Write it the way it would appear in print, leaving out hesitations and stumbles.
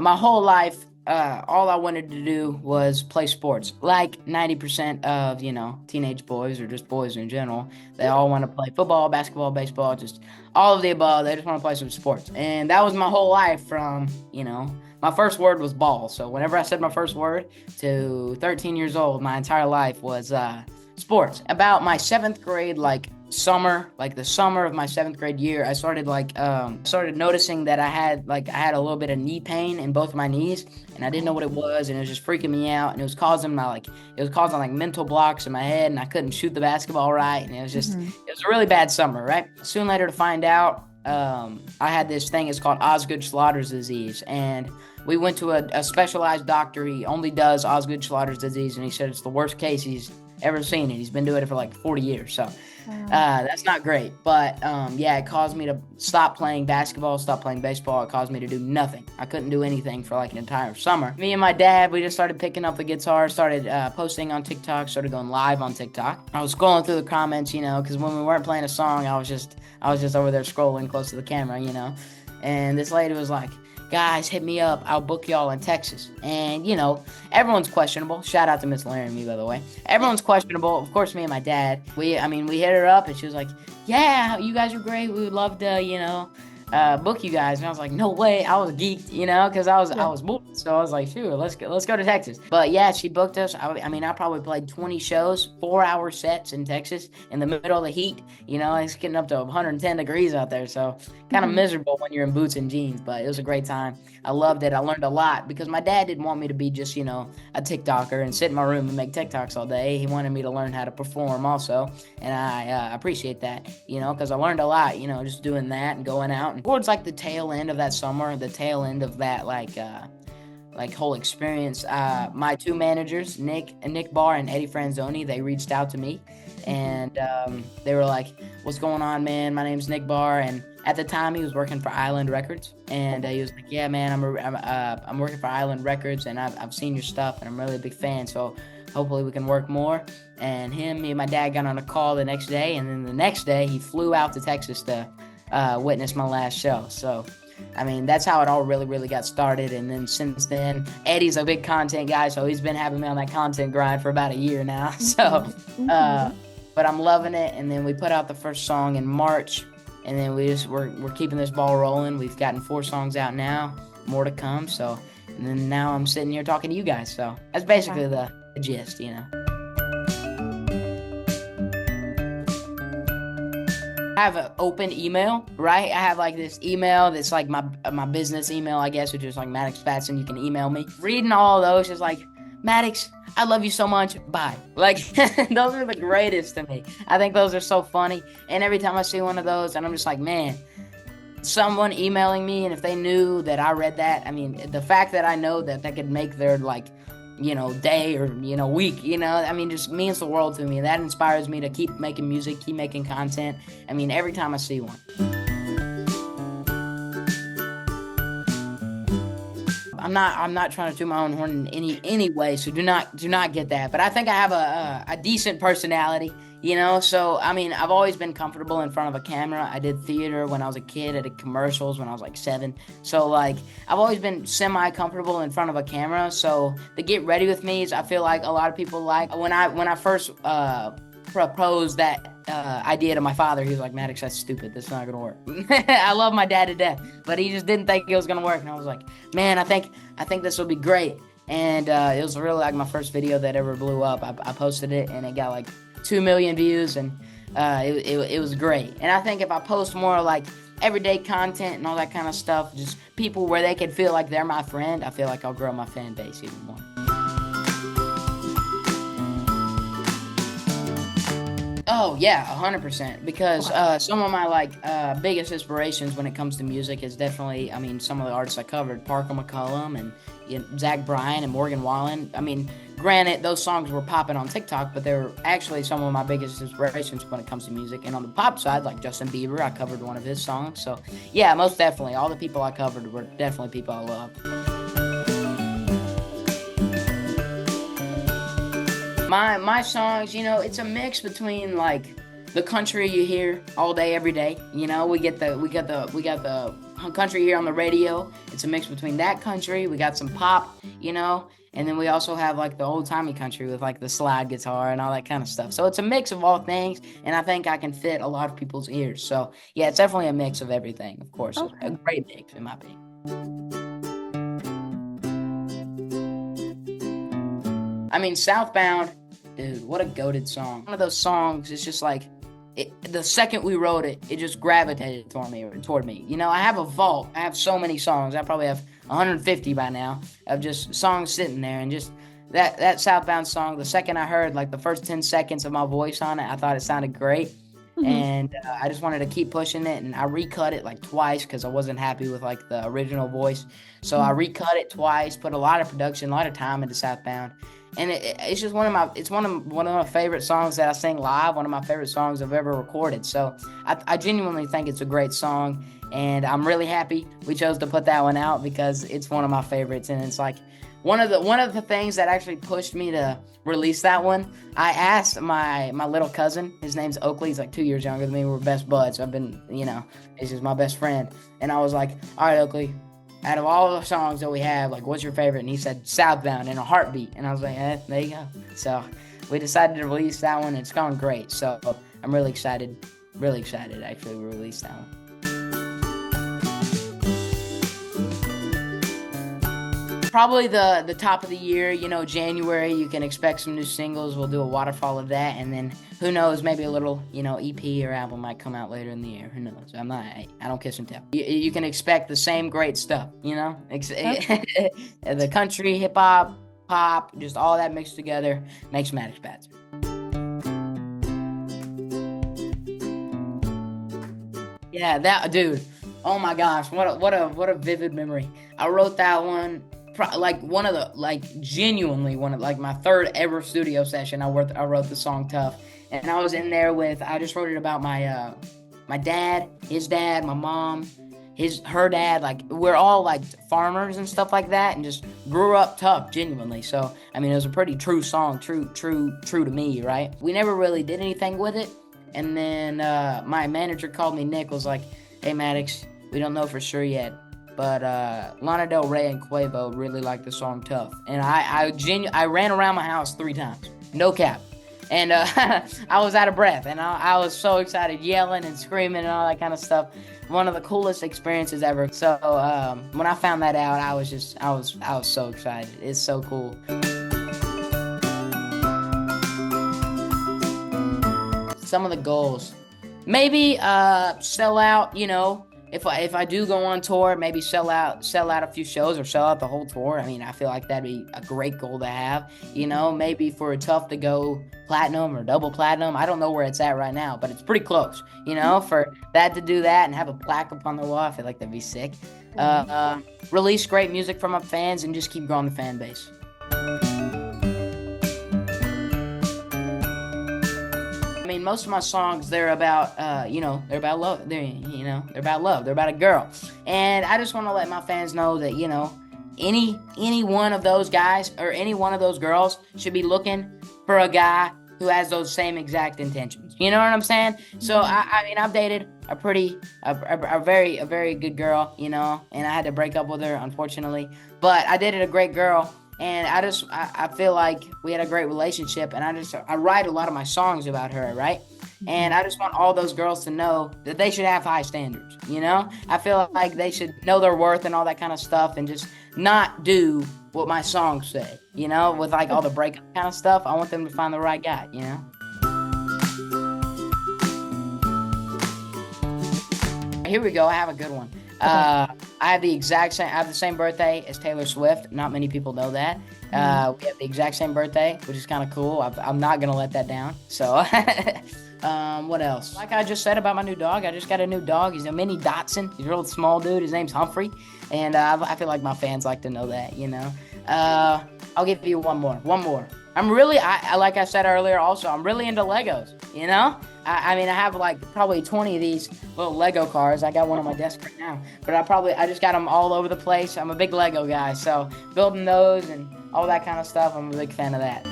my whole life, all I wanted to do was play sports. Like 90% of, teenage boys or just boys in general, they all want to play football, basketball, baseball, just all of the above. They just want to play some sports. And that was my whole life from, my first word was ball. So whenever I said my first word to 13 years old, my entire life was sports. About my seventh grade, summer, the summer of my seventh grade year, I started started noticing that I had a little bit of knee pain in both of my knees, and I didn't know what it was, and it was just freaking me out, and it was causing mental blocks in my head, and I couldn't shoot the basketball right, and it was just it was a really bad summer, right? Soon later to find out, I had this thing. It's called Osgood-Schlatter's disease, and we went to a specialized doctor. He only does Osgood-Schlatter's disease, and he said it's the worst case he's ever seen it. He's been doing it for like 40 years, so that's not great. But it caused me to stop playing basketball, stop playing baseball. It caused me to do nothing. I couldn't do anything for like an entire summer. Me and my dad, we just started picking up the guitar, started posting on TikTok, started going live on TikTok. I was scrolling through the comments, because when we weren't playing a song, I was just over there scrolling close to the camera, and this lady was like, guys, hit me up. I'll book y'all in Texas. And, everyone's questionable. Shout out to Miss Laramie, by the way. Everyone's questionable. Of course, me and my dad. We hit her up, and she was like, yeah, you guys are great. We would love to, book you guys. And I was like, no way. I was geeked, because I was bored. So I was like, sure, let's go to Texas. But yeah, she booked us. I probably played 20 shows, 4-hour sets in Texas in the middle of the heat. It's getting up to 110 degrees out there. So kind of miserable when you're in boots and jeans, but it was a great time. I loved it. I learned a lot because my dad didn't want me to be just, a TikToker and sit in my room and make TikToks all day. He wanted me to learn how to perform also. And I appreciate that, because I learned a lot, just doing that and going out. And towards the tail end of that summer, the tail end of that whole experience, my two managers, Nick Barr and Eddie Franzoni, they reached out to me, and they were like, what's going on, man? My name's Nick Barr, and at the time he was working for Island Records, and he was like, yeah, man, I'm working for Island Records, and I've seen your stuff, and I'm really a big fan, so hopefully we can work more. And me and my dad got on a call the next day, and then the next day he flew out to Texas to witness my last show. So that's how it all really, really got started. And then since then, Eddie's a big content guy, so he's been having me on that content grind for about a year now. So, but I'm loving it. And then we put out the first song in March, and then we're keeping this ball rolling. We've gotten 4 songs out now, more to come. So, and then now I'm sitting here talking to you guys. So that's basically the gist, I have an open email, right? I have this email that's my business email, I guess, which is Maddox Batson. You can email me. Reading all of those is Maddox, I love you so much. Bye. Those are the greatest to me. I think those are so funny. And every time I see one of those, and I'm just like, man, someone emailing me, and if they knew that I read that, the fact that I know that could make their day or week, just means the world to me. That inspires me to keep making music, keep making content. Every time I see one. I'm not trying to toot my own horn in any way, so do not get that. But I think I have a decent personality, so I've always been comfortable in front of a camera. I did theater when I was a kid. I did commercials when I was 7. So I've always been semi-comfortable in front of a camera. So the get ready with me is, I feel like a lot of people when I first proposed that idea to my father, he was like, Maddox, that's stupid. That's not gonna work. I love my dad to death, but he just didn't think it was gonna work. And I was like, man, I think this will be great. And it was really my first video that ever blew up. I posted it, and it got 2 million views, and it was great. And I think if I post more everyday content and all that kind of stuff, just people where they can feel like they're my friend, I feel like I'll grow my fan base even more. Oh yeah, 100%. Because some of my biggest inspirations when it comes to music is definitely, some of the artists I covered, Parker McCollum and Zach Bryan and Morgan Wallen. Granted, those songs were popping on TikTok, but they were actually some of my biggest inspirations when it comes to music. And on the pop side, like Justin Bieber, I covered one of his songs. So yeah, most definitely, all the people I covered were definitely people I love. My songs, it's a mix between the country you hear all day, every day. We got the country here on the radio. It's a mix between that country. We got some pop, and then we also have like the old timey country with like the slide guitar and all that kind of stuff. So it's a mix of all things, and I think I can fit a lot of people's ears. So yeah, it's definitely a mix of everything. Of course, a Okay. great mix in my opinion. I mean, Southbound, dude, what a goated song. One of those songs, it's just like, the second we wrote it, it just gravitated toward me. I have a vault. I have so many songs. I probably have 150 by now of just songs sitting there. And just that Southbound song, the second I heard, like the first 10 seconds of my voice on it, I thought it sounded great. And I just wanted to keep pushing it, and I recut it like twice because I wasn't happy with like the original voice. So I recut it twice, put a lot of production, a lot of time into Southbound, and it's just one of my favorite songs that I sing live. One of my favorite songs I've ever recorded. So I genuinely think it's a great song, and I'm really happy we chose to put that one out because it's one of my favorites, and it's like one of the things that actually pushed me to release that one. I asked my little cousin, his name's Oakley, he's like 2 years younger than me, we're best buds. I've been, he's just my best friend. And I was like, all right, Oakley, out of all the songs that we have, like, what's your favorite? And he said Southbound in a heartbeat. And I was like, there you go. So we decided to release that one. It's gone great. So I'm really excited actually we released that one. Probably the top of the year, January, you can expect some new singles. We'll do a waterfall of that, and then who knows, maybe a little, EP or album might come out later in the year. Who knows? I don't kiss and tell. You can expect the same great stuff, the country, hip hop, pop, just all that mixed together makes Maddox Batson. Yeah, that dude. Oh my gosh, what a vivid memory. I wrote that one. Genuinely one of my third ever studio session. I wrote the song Tough, and I was in there I just wrote it about my dad, his dad, my mom, her dad. Like, we're all like farmers and stuff like that, and just grew up tough, genuinely. So I mean, it was a pretty true song, true to me, right? We never really did anything with it, and then my manager called me. Nick was like, "Hey Maddox, we don't know for sure yet, but Lana Del Rey and Quavo really like the song Tough." And I ran around my house 3 times, no cap. And I was out of breath, and I was so excited, yelling and screaming and all that kind of stuff. One of the coolest experiences ever. So when I found that out, I was so excited. It's so cool. Some of the goals, maybe sell out, If I do go on tour, maybe sell out a few shows or sell out the whole tour. I mean, I feel like that'd be a great goal to have. Maybe for a Tough to go platinum or double platinum. I don't know where it's at right now, but it's pretty close. For that to do that and have a plaque up on the wall, I feel like that'd be sick. Release great music from my fans and just keep growing the fan base. I mean, most of my songs, they're about, they're about love. They're about love. They're about a girl. And I just want to let my fans know that, any one of those guys or any one of those girls should be looking for a guy who has those same exact intentions. You know what I'm saying? So, I've dated a very good girl, and I had to break up with her, unfortunately. But I dated a great girl. And I feel like we had a great relationship, and I write a lot of my songs about her, right? And I just want all those girls to know that they should have high standards, I feel like they should know their worth and all that kind of stuff, and just not do what my songs say, with like all the breakup kind of stuff. I want them to find the right guy, Here we go. I have a good one. I have the same birthday as Taylor Swift. Not many people know that. We have the exact same birthday, which is kind of cool. I'm not going to let that down. So, what else? Like I just said about my new dog, I just got a new dog. He's a mini Dachshund. He's a real small dude. His name's Humphrey. And I feel like my fans like to know that, I'll give you one more. I'm really, like I said earlier also, I'm really into Legos, I have like probably 20 of these little Lego cars. I got one on my desk right now, but I just got them all over the place. I'm a big Lego guy, so building those and all that kind of stuff, I'm a big fan of that.